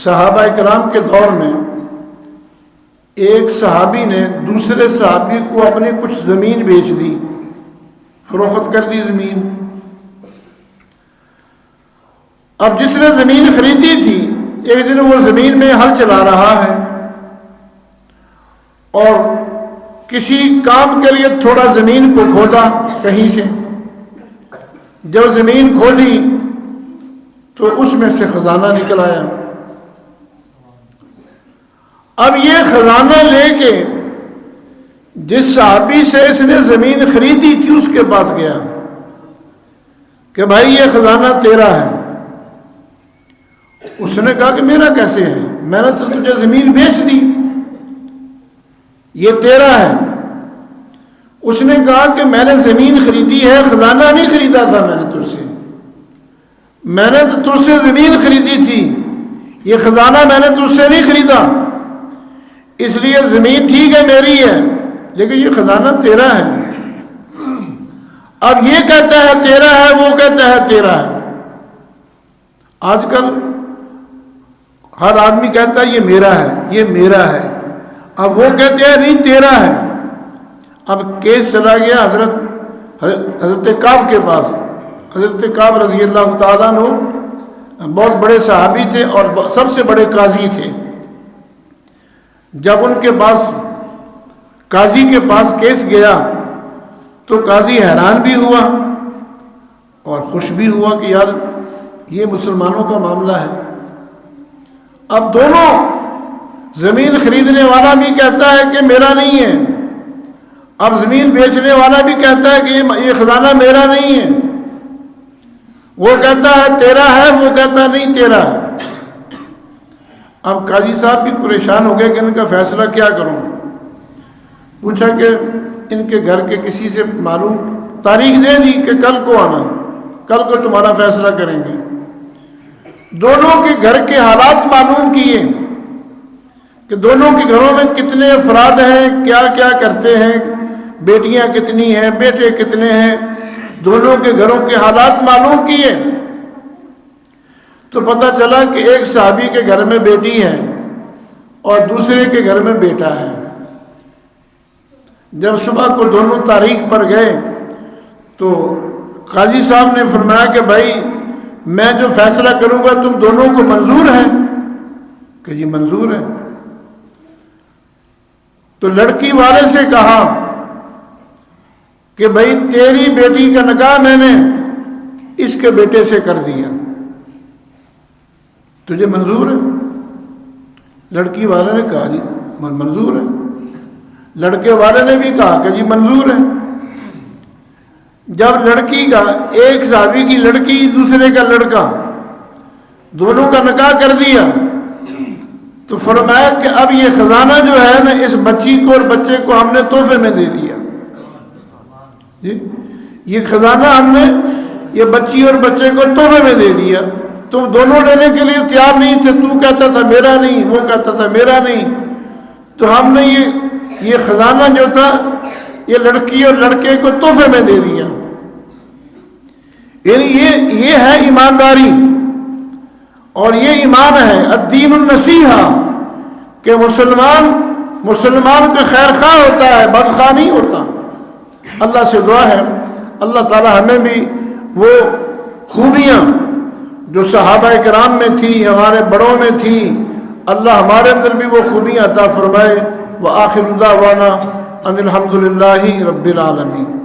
صحابہ کرام کے دور میں ایک صحابی نے دوسرے صحابی کو اپنی کچھ زمین بیچ دی، فروخت کر دی زمین۔ اب جس نے زمین خریدی تھی ایک دن وہ زمین میں ہل چلا رہا ہے اور کسی کام کے لیے تھوڑا زمین کو کھودا کہیں سے، جب زمین کھودی تو اس میں سے خزانہ نکل آیا۔ اب یہ خزانہ لے کے جس صحابی سے اس نے زمین خریدی تھی اس کے پاس گیا کہ بھائی یہ خزانہ تیرا ہے۔ اس نے کہا کہ میرا کیسے ہے، میں نے تو تجھے زمین بیچ دی، یہ تیرا ہے۔ اس نے کہا کہ میں نے زمین خریدی ہے، خزانہ نہیں خریدا تھا میں نے تجھ سے، میں نے تو تجھ سے زمین خریدی تھی، یہ خزانہ میں نے تجھ سے نہیں خریدا، اس لیے زمین ٹھیک ہے میری ہے لیکن یہ خزانہ تیرا ہے۔ اب یہ کہتا ہے تیرا ہے، وہ کہتا ہے تیرا ہے۔ آج کل ہر آدمی کہتا ہے یہ میرا ہے، یہ میرا ہے، اب وہ کہتے ہیں نہیں تیرا ہے۔ اب کیس چلا گیا حضرت کعب کے پاس۔ حضرت کعب رضی اللہ تعالیٰ عنہ بہت بڑے صحابی تھے اور سب سے بڑے قاضی تھے۔ جب ان کے پاس قاضی کے پاس کیس گیا تو قاضی حیران بھی ہوا اور خوش بھی ہوا کہ یار یہ مسلمانوں کا معاملہ ہے۔ اب دونوں، زمین خریدنے والا بھی کہتا ہے کہ میرا نہیں ہے، اب زمین بیچنے والا بھی کہتا ہے کہ یہ خزانہ میرا نہیں ہے، وہ کہتا ہے تیرا ہے، وہ کہتا نہیں تیرا ہے۔ اب قاضی صاحب بھی پریشان ہو گئے کہ ان کا فیصلہ کیا کروں۔ پوچھا کہ ان کے گھر کے کسی سے معلوم، تاریخ دے دی کہ کل کو آنا، کل کو تمہارا فیصلہ کریں گے۔ دونوں کے گھر کے حالات معلوم کیے کہ دونوں کے گھروں میں کتنے افراد ہیں، کیا کیا کرتے ہیں، بیٹیاں کتنی ہیں، بیٹے کتنے ہیں، دونوں کے گھروں کے حالات معلوم کیے تو پتہ چلا کہ ایک صحابی کے گھر میں بیٹی ہے اور دوسرے کے گھر میں بیٹا ہے۔ جب صبح کو دونوں تاریخ پر گئے تو قاضی صاحب نے فرمایا کہ بھائی میں جو فیصلہ کروں گا تم دونوں کو منظور ہے؟ کہ جی منظور ہے۔ تو لڑکی والے سے کہا کہ بھائی تیری بیٹی کا نکاح میں نے اس کے بیٹے سے کر دیا، تجھے منظور ہے؟ لڑکی والے نے کہا جی منظور ہے۔ لڑکے والے نے بھی کہا کہ جی منظور ہے۔ جب لڑکی کا، ایک صحابی کی لڑکی دوسرے کا لڑکا، دونوں کا نکاح کر دیا تو فرمایا کہ اب یہ خزانہ جو ہے نا اس بچی کو اور بچے کو ہم نے تحفے میں دے دیا۔ جی یہ خزانہ ہم نے یہ بچی اور بچے کو تحفے میں دے دیا، تم دونوں لینے کے لیے تیار نہیں تھے، تو کہتا تھا میرا نہیں، وہ کہتا تھا میرا نہیں، تو ہم نے یہ خزانہ جو تھا یہ لڑکی اور لڑکے کو تحفے میں دے دیا۔ یعنی یہ ہے ایمانداری اور یہ ایمان ہے الدین النصیحہ کہ مسلمان کا خیر خواہ ہوتا ہے، بدخواہ نہیں ہوتا۔ اللہ سے دعا ہے اللہ تعالی ہمیں بھی وہ خوبیاں جو صحابہ کرام میں تھی، ہمارے بڑوں میں تھی، اللہ ہمارے اندر بھی وہ خوبیاں عطا فرمائے۔ وآخر دعوانا ان الحمد للہ رب العالمین۔